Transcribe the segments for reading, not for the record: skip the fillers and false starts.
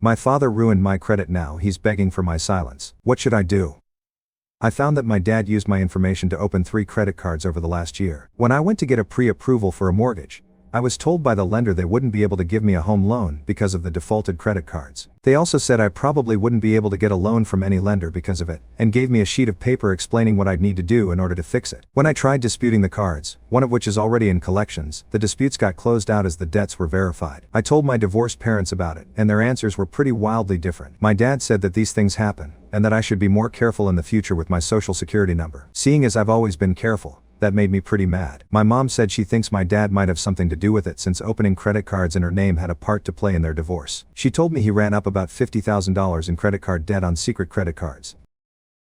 My father ruined my credit, now he's begging for my silence. What should I do? I found that my dad used my information to open 3 credit cards over the last year. When I went to get a pre-approval for a mortgage, I was told by the lender they wouldn't be able to give me a home loan because of the defaulted credit cards. They also said I probably wouldn't be able to get a loan from any lender because of it, and gave me a sheet of paper explaining what I'd need to do in order to fix it. When I tried disputing the cards, one of which is already in collections, the disputes got closed out as the debts were verified. I told my divorced parents about it, and their answers were pretty wildly different. My dad said that these things happen, and that I should be more careful in the future with my social security number. Seeing as I've always been careful, that made me pretty mad. My mom said she thinks my dad might have something to do with it since opening credit cards in her name had a part to play in their divorce. She told me he ran up about $50,000 in credit card debt on secret credit cards.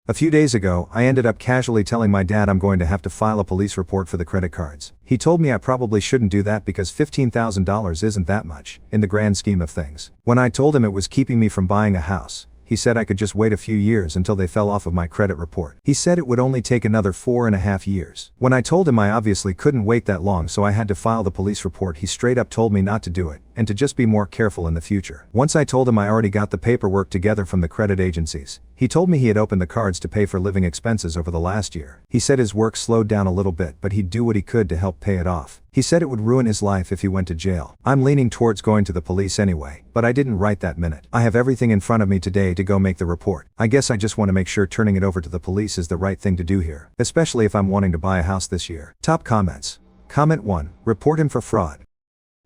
A few days ago, I ended up casually telling my dad I'm going to have to file a police report for the credit cards. He told me I probably shouldn't do that because $15,000 isn't that much, in the grand scheme of things. When I told him it was keeping me from buying a house, he said I could just wait a few years until they fell off of my credit report. He said it would only take another 4.5 years. When I told him I obviously couldn't wait that long, so I had to file the police report, he straight up told me not to do it, and to just be more careful in the future. Once I told him I already got the paperwork together from the credit agencies, he told me he had opened the cards to pay for living expenses over the last year. He said his work slowed down a little bit, but he'd do what he could to help pay it off. He said it would ruin his life if he went to jail. I'm leaning towards going to the police anyway, but I didn't right that minute. I have everything in front of me today to go make the report. I guess I just want to make sure turning it over to the police is the right thing to do here, especially if I'm wanting to buy a house this year. Top comments. Comment 1. Report him for fraud.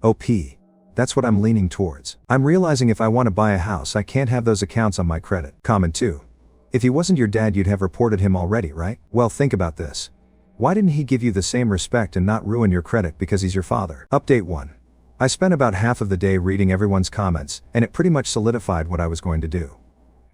OP. That's what I'm leaning towards. I'm realizing if I want to buy a house I can't have those accounts on my credit. Comment 2. If he wasn't your dad you'd have reported him already, right? Well, think about this. Why didn't he give you the same respect and not ruin your credit because he's your father? Update 1. I spent about half of the day reading everyone's comments, and it pretty much solidified what I was going to do.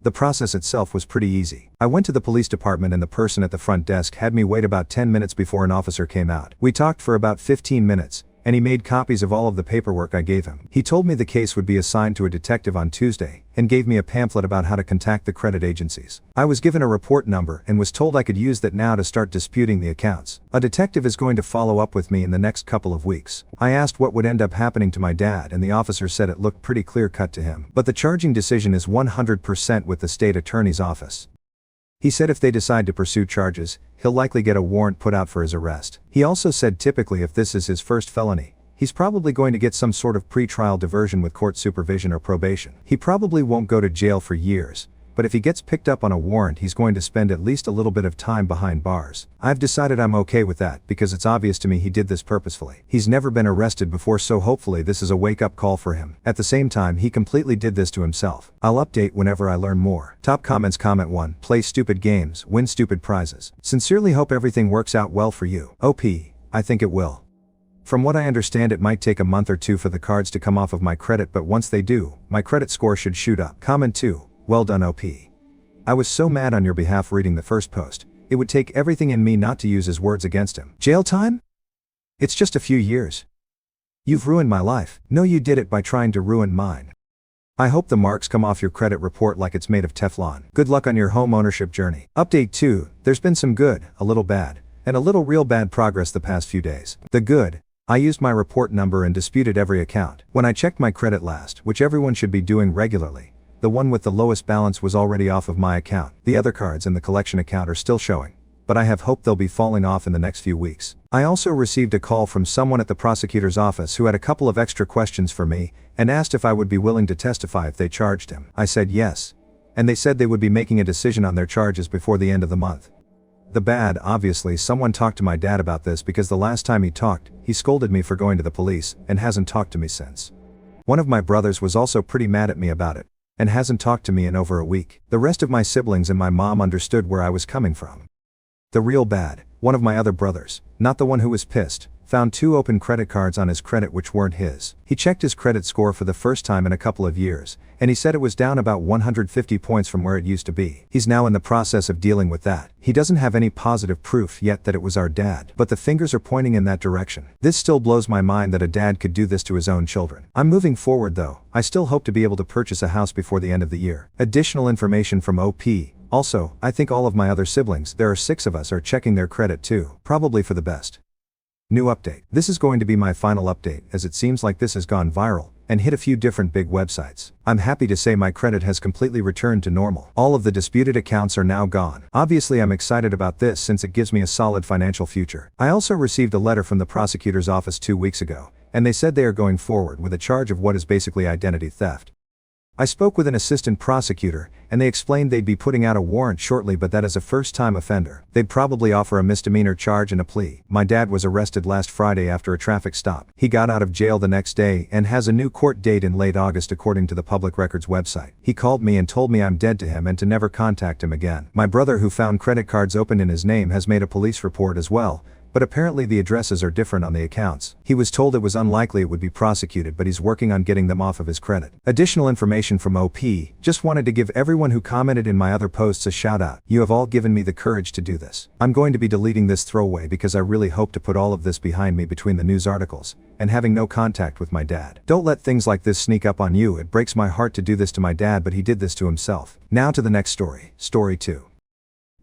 The process itself was pretty easy. I went to the police department and the person at the front desk had me wait about 10 minutes before an officer came out. We talked for about 15 minutes, and he made copies of all of the paperwork I gave him. He told me the case would be assigned to a detective on Tuesday, and gave me a pamphlet about how to contact the credit agencies. I was given a report number and was told I could use that now to start disputing the accounts. A detective is going to follow up with me in the next couple of weeks. I asked what would end up happening to my dad, and the officer said it looked pretty clear-cut to him. But the charging decision is 100% with the state attorney's office. He said if they decide to pursue charges, he'll likely get a warrant put out for his arrest. He also said typically if this is his first felony, he's probably going to get some sort of pre-trial diversion with court supervision or probation. He probably won't go to jail for years, but if he gets picked up on a warrant he's going to spend at least a little bit of time behind bars. I've decided I'm okay with that because it's obvious to me he did this purposefully. He's never been arrested before, so hopefully this is a wake-up call for him. At the same time, he completely did this to himself. I'll update whenever I learn more. Top comments. Comment 1. Play stupid games, win stupid prizes. Sincerely hope everything works out well for you. OP. I think it will. From what I understand it might take a month or 2 for the cards to come off of my credit, but once they do, my credit score should shoot up. Comment 2. Well done, OP. I was so mad on your behalf reading the first post. It would take everything in me not to use his words against him. Jail time? It's just a few years. You've ruined my life. No, you did it by trying to ruin mine. I hope the marks come off your credit report like it's made of Teflon. Good luck on your home ownership journey. Update 2. There's been some good, a little bad, and a little real bad progress the past few days. The good. I used my report number and disputed every account. When I checked my credit last, which everyone should be doing regularly, the one with the lowest balance was already off of my account. The other cards in the collection account are still showing, but I have hope they'll be falling off in the next few weeks. I also received a call from someone at the prosecutor's office who had a couple of extra questions for me and asked if I would be willing to testify if they charged him. I said yes, and they said they would be making a decision on their charges before the end of the month. The bad, obviously someone talked to my dad about this because the last time he talked, he scolded me for going to the police and hasn't talked to me since. One of my brothers was also pretty mad at me about it, and hasn't talked to me in over a week. The rest of my siblings and my mom understood where I was coming from. The real bad, one of my other brothers, not the one who was pissed, found 2 open credit cards on his credit which weren't his. He checked his credit score for the first time in a couple of years, and he said it was down about 150 points from where it used to be. He's now in the process of dealing with that. He doesn't have any positive proof yet that it was our dad, but the fingers are pointing in that direction. This still blows my mind that a dad could do this to his own children. I'm moving forward though. I still hope to be able to purchase a house before the end of the year. Additional information from OP. Also, I think all of my other siblings, there are 6 of us, are checking their credit too, probably for the best. New update. This is going to be my final update as it seems like this has gone viral, and hit a few different big websites. I'm happy to say my credit has completely returned to normal. All of the disputed accounts are now gone. Obviously, I'm excited about this since it gives me a solid financial future. I also received a letter from the prosecutor's office 2 weeks ago, and they said they are going forward with a charge of what is basically identity theft. I spoke with an assistant prosecutor, and they explained they'd be putting out a warrant shortly, but that as a first-time offender, they'd probably offer a misdemeanor charge and a plea. My dad was arrested last Friday after a traffic stop. He got out of jail the next day and has a new court date in late August according to the Public Records website. He called me and told me I'm dead to him and to never contact him again. My brother, who found credit cards opened in his name, has made a police report as well, but apparently the addresses are different on the accounts. He was told it was unlikely it would be prosecuted, but he's working on getting them off of his credit. Additional information from OP. Just wanted to give everyone who commented in my other posts a shout out. You have all given me the courage to do this. I'm going to be deleting this throwaway because I really hope to put all of this behind me between the news articles and having no contact with my dad. Don't let things like this sneak up on you. It breaks my heart to do this to my dad, but he did this to himself. Now to the next story. Story 2.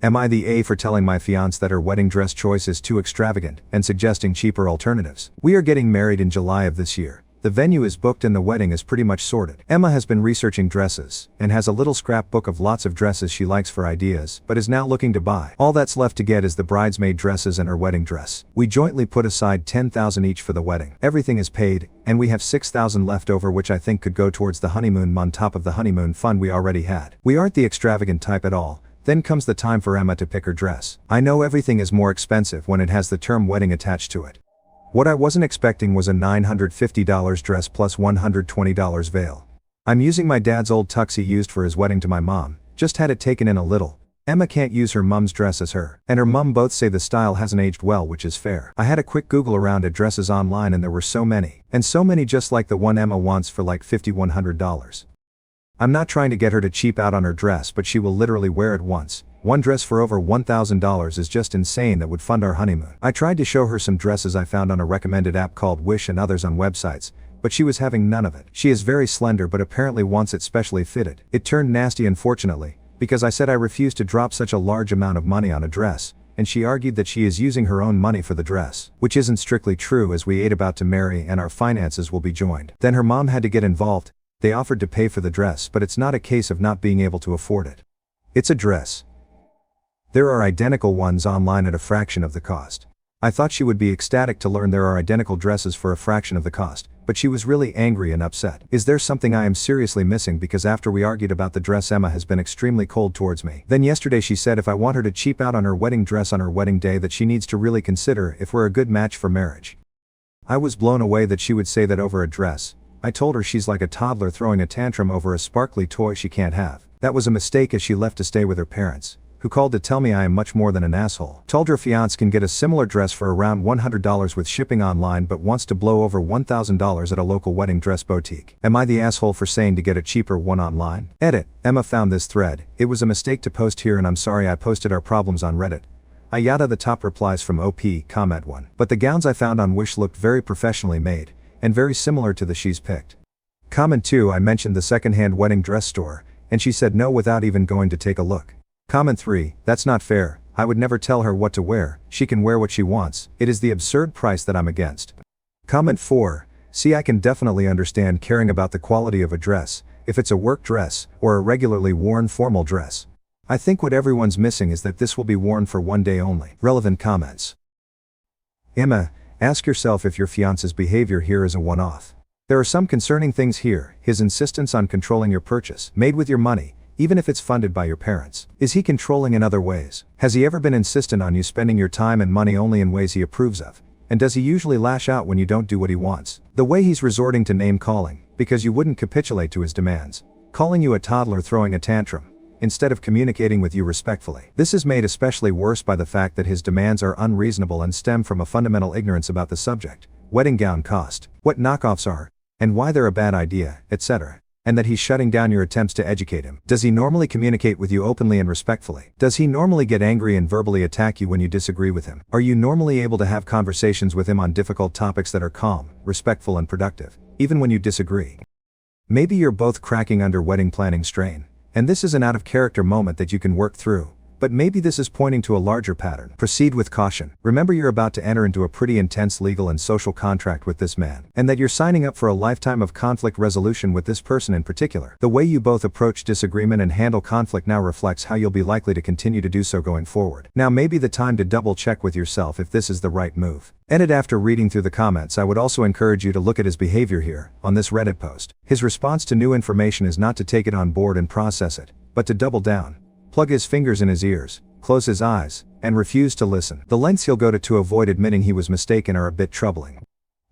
Am I the A for telling my fiancé that her wedding dress choice is too extravagant and suggesting cheaper alternatives? We are getting married in July of this year. The venue is booked and the wedding is pretty much sorted. Emma has been researching dresses and has a little scrapbook of lots of dresses she likes for ideas, but is now looking to buy. All that's left to get is the bridesmaid dresses and her wedding dress. We jointly put aside $10,000 each for the wedding. Everything is paid, and we have $6,000 left over, which I think could go towards the honeymoon on top of the honeymoon fund we already had. We aren't the extravagant type at all. Then comes the time for Emma to pick her dress. I know everything is more expensive when it has the term wedding attached to it. What I wasn't expecting was a $950 dress plus $120 veil. I'm using my dad's old tux he used for his wedding to my mom, just had it taken in a little. Emma can't use her mom's dress as her and her mom both say the style hasn't aged well, which is fair. I had a quick Google around at dresses online and there were so many just like the one Emma wants for like $5,100. I'm not trying to get her to cheap out on her dress, but she will literally wear it once. One dress for over $1,000 is just insane. That would fund our honeymoon. I tried to show her some dresses I found on a recommended app called Wish and others on websites, but she was having none of it. She is very slender but apparently wants it specially fitted. It turned nasty, unfortunately, because I said I refused to drop such a large amount of money on a dress, and she argued that she is using her own money for the dress, which isn't strictly true as we ain't about to marry and our finances will be joined. Then her mom had to get involved. They offered to pay for the dress, but it's not a case of not being able to afford it. It's a dress. There are identical ones online at a fraction of the cost. I thought she would be ecstatic to learn there are identical dresses for a fraction of the cost, but she was really angry and upset. Is there something I am seriously missing? Because after we argued about the dress, Emma has been extremely cold towards me. Then yesterday she said if I want her to cheap out on her wedding dress on her wedding day, that she needs to really consider if we're a good match for marriage. I was blown away that she would say that over a dress. I told her she's like a toddler throwing a tantrum over a sparkly toy she can't have. That was a mistake as she left to stay with her parents, who called to tell me I am much more than an asshole. Told her fiancé can get a similar dress for around $100 with shipping online but wants to blow over $1,000 at a local wedding dress boutique. Am I the asshole for saying to get a cheaper one online? Edit. Emma found this thread. It was a mistake to post here and I'm sorry I posted our problems on Reddit. Ayada. The top replies from OP. Comment 1. But the gowns I found on Wish looked very professionally made and very similar to the she's picked. Comment 2. I mentioned the secondhand wedding dress store, and she said no without even going to take a look. Comment 3. That's not fair. I would never tell her what to wear. She can wear what she wants. It is the absurd price that I'm against. Comment 4. See, I can definitely understand caring about the quality of a dress, if it's a work dress, or a regularly worn formal dress. I think what everyone's missing is that this will be worn for one day only. Relevant comments. Emma, ask yourself if your fiancé's behavior here is a one-off. There are some concerning things here. His insistence on controlling your purchase, made with your money, even if it's funded by your parents. Is he controlling in other ways? Has he ever been insistent on you spending your time and money only in ways he approves of? And does he usually lash out when you don't do what he wants? The way he's resorting to name calling, because you wouldn't capitulate to his demands. Calling you a toddler throwing a tantrum, instead of communicating with you respectfully. This is made especially worse by the fact that his demands are unreasonable and stem from a fundamental ignorance about the subject, wedding gown cost, what knockoffs are, and why they're a bad idea, etc. And that he's shutting down your attempts to educate him. Does he normally communicate with you openly and respectfully? Does he normally get angry and verbally attack you when you disagree with him? Are you normally able to have conversations with him on difficult topics that are calm, respectful and productive, even when you disagree? Maybe you're both cracking under wedding planning strain, and this is an out-of-character moment that you can work through, But maybe this is pointing to a larger pattern. Proceed with caution. Remember you're about to enter into a pretty intense legal and social contract with this man, and that you're signing up for a lifetime of conflict resolution with this person in particular. The way you both approach disagreement and handle conflict now reflects how you'll be likely to continue to do so going forward. Now may be the time to double check with yourself if this is the right move. Edit. After reading through the comments, I would also encourage you to look at his behavior here, on this Reddit post. His response to new information is not to take it on board and process it, but to double down, plug his fingers in his ears, close his eyes, and refuse to listen. The lengths he'll go to avoid admitting he was mistaken are a bit troubling.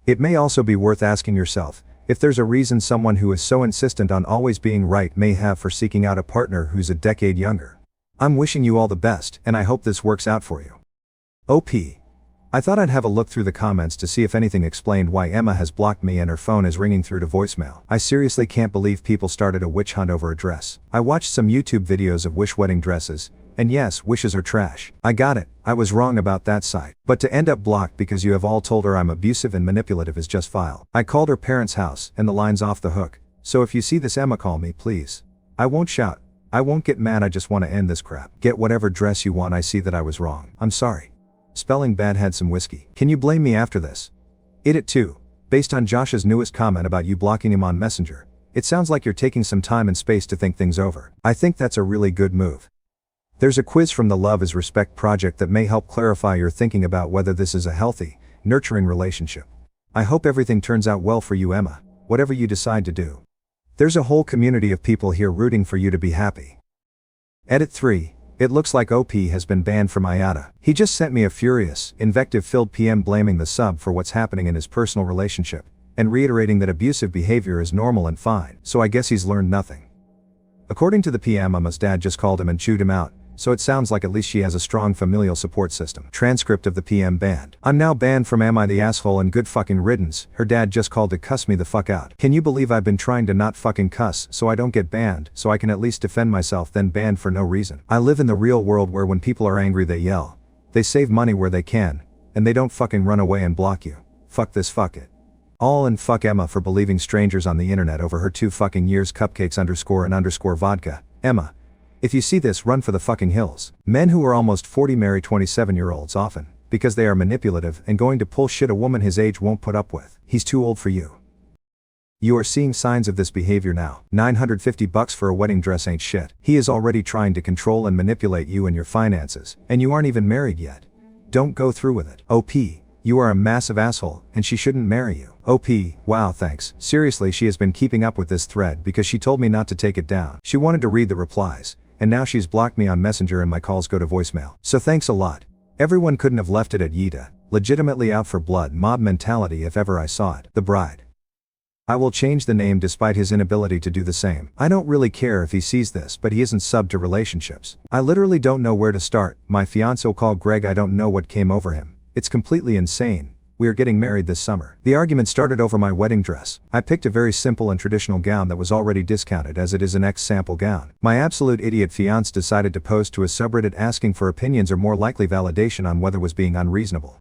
It may also be worth asking yourself if there's a reason someone who is so insistent on always being right may have for seeking out a partner who's a decade younger. I'm wishing you all the best, and I hope this works out for you. OP. I thought I'd have a look through the comments to see if anything explained why Emma has blocked me and her phone is ringing through to voicemail. I seriously can't believe people started a witch hunt over a dress. I watched some YouTube videos of Wish wedding dresses, and yes, wishes are trash. I got it, I was wrong about that site. But to end up blocked because you have all told her I'm abusive and manipulative is just vile. I called her parents' house, and the line's off the hook. So if you see this, Emma, call me please. I won't shout. I won't get mad, I just want to end this crap. Get whatever dress you want, I see that I was wrong. I'm sorry. Spelling bad, had some whiskey. Can you blame me after this? It too. Based on Josh's newest comment about you blocking him on Messenger, it sounds like you're taking some time and space to think things over. I think that's a really good move. There's a quiz from the Love is Respect project that may help clarify your thinking about whether this is a healthy, nurturing relationship. I hope everything turns out well for you, Emma, whatever you decide to do. There's a whole community of people here rooting for you to be happy. Edit 3. It looks like OP has been banned from IATA. He just sent me a furious, invective-filled PM blaming the sub for what's happening in his personal relationship, and reiterating that abusive behavior is normal and fine, so I guess he's learned nothing. According to the PM, Emma's dad just called him and chewed him out, so it sounds like at least she has a strong familial support system. Transcript of the PM banned. I'm now banned from Am I the Asshole and good fucking riddance, her dad just called to cuss me the fuck out. Can you believe I've been trying to not fucking cuss so I don't get banned, so I can at least defend myself, then banned for no reason. I live in the real world where when people are angry they yell, they save money where they can, and they don't fucking run away and block you. Fuck this, fuck it. All and fuck Emma for believing strangers on the internet over her 2 fucking years cupcakes _ vodka. Emma, if you see this, run for the fucking hills. Men who are almost 40 marry 27-year-olds often, because they are manipulative and going to pull shit a woman his age won't put up with. He's too old for you. You are seeing signs of this behavior now. $950 for a wedding dress ain't shit. He is already trying to control and manipulate you and your finances, and you aren't even married yet. Don't go through with it. OP, you are a massive asshole, and she shouldn't marry you. OP, wow, thanks. Seriously, she has been keeping up with this thread because she told me not to take it down. She wanted to read the replies, and now she's blocked me on Messenger and my calls go to voicemail. So thanks a lot. Everyone couldn't have left it at Yida. Legitimately out for blood mob mentality if ever I saw it. The Bride. I will change the name despite his inability to do the same. I don't really care if he sees this, but he isn't subbed to relationships. I literally don't know where to start. My fiancé called Greg, I don't know what came over him. It's completely insane. We are getting married this summer. The argument started over my wedding dress. I picked a very simple and traditional gown that was already discounted as it is an X-sample gown. My absolute idiot fiancé decided to post to a subreddit asking for opinions or more likely validation on whether was being unreasonable.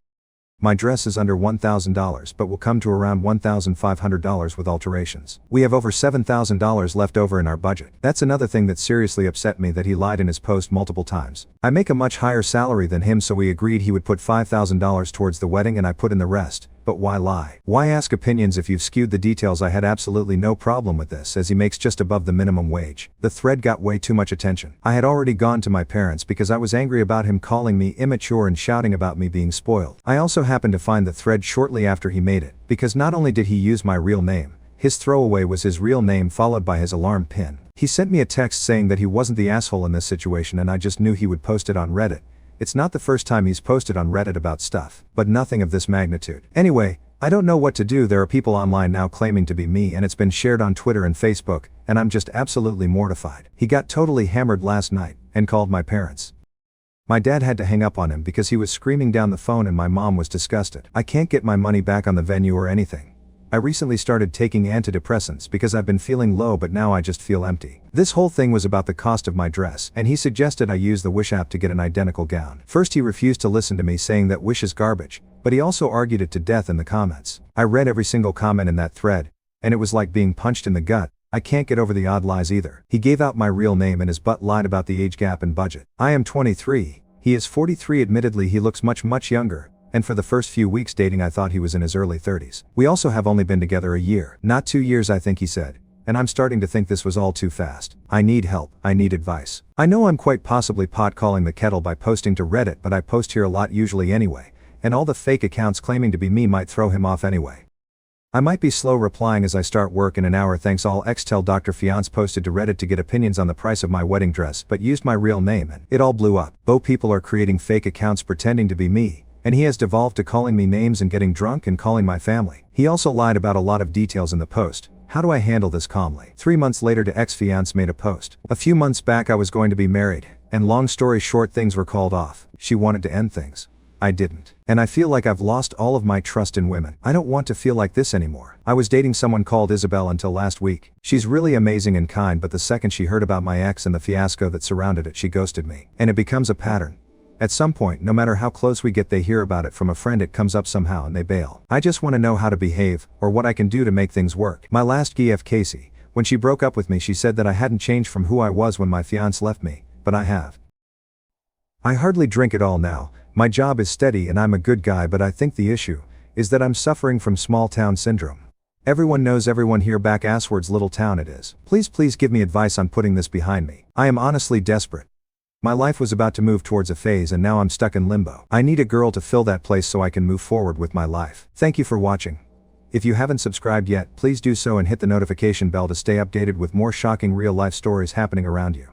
My dress is under $1,000 but will come to around $1,500 with alterations. We have over $7,000 left over in our budget. That's another thing that seriously upset me, that he lied in his post multiple times. I make a much higher salary than him, so we agreed he would put $5,000 towards the wedding and I put in the rest. But why lie? Why ask opinions if you've skewed the details? I had absolutely no problem with this, as he makes just above the minimum wage. The thread got way too much attention. I had already gone to my parents because I was angry about him calling me immature and shouting about me being spoiled. I also happened to find the thread shortly after he made it, because not only did he use my real name, his throwaway was his real name followed by his alarm pin. He sent me a text saying that he wasn't the asshole in this situation, and I just knew he would post it on Reddit. It's not the first time he's posted on Reddit about stuff, but nothing of this magnitude. Anyway, I don't know what to do. There are people online now claiming to be me, and it's been shared on Twitter and Facebook, and I'm just absolutely mortified. He got totally hammered last night, and called my parents. My dad had to hang up on him because he was screaming down the phone, and my mom was disgusted. I can't get my money back on the venue or anything. I recently started taking antidepressants because I've been feeling low, but now I just feel empty. This whole thing was about the cost of my dress, and he suggested I use the Wish app to get an identical gown. First he refused to listen to me, saying that Wish is garbage, but he also argued it to death in the comments. I read every single comment in that thread, and it was like being punched in the gut. I can't get over the odd lies either. He gave out my real name and his butt lied about the age gap and budget. I am 23. He is 43. Admittedly, he looks much younger. And for the first few weeks dating I thought he was in his early 30s. We also have only been together a year. Not 2 years I think he said. And I'm starting to think this was all too fast. I need help. I need advice. I know I'm quite possibly pot calling the kettle by posting to Reddit, but I post here a lot usually anyway. And all the fake accounts claiming to be me might throw him off anyway. I might be slow replying as I start work in an hour. Thanks all. Tell Dr. Fiance posted to Reddit to get opinions on the price of my wedding dress but used my real name and it all blew up. People are creating fake accounts pretending to be me. And he has devolved to calling me names and getting drunk and calling my family. He also lied about a lot of details in the post. How do I handle this calmly? 3 months later to ex-fiance made a post. A few months back I was going to be married, and long story short things were called off. She wanted to end things. I didn't. And I feel like I've lost all of my trust in women. I don't want to feel like this anymore. I was dating someone called Isabel until last week. She's really amazing and kind, but the second she heard about my ex and the fiasco that surrounded it, she ghosted me. And it becomes a pattern. At some point, no matter how close we get, they hear about it from a friend, it comes up somehow and they bail. I just want to know how to behave, or what I can do to make things work. My last GF Casey, when she broke up with me she said that I hadn't changed from who I was when my fiance left me, but I have. I hardly drink at all now, my job is steady and I'm a good guy, but I think the issue is that I'm suffering from small town syndrome. Everyone knows everyone here, back asswards little town it is. Please give me advice on putting this behind me. I am honestly desperate. My life was about to move towards a phase and now I'm stuck in limbo. I need a girl to fill that place so I can move forward with my life. Thank you for watching. If you haven't subscribed yet, please do so and hit the notification bell to stay updated with more shocking real life stories happening around you.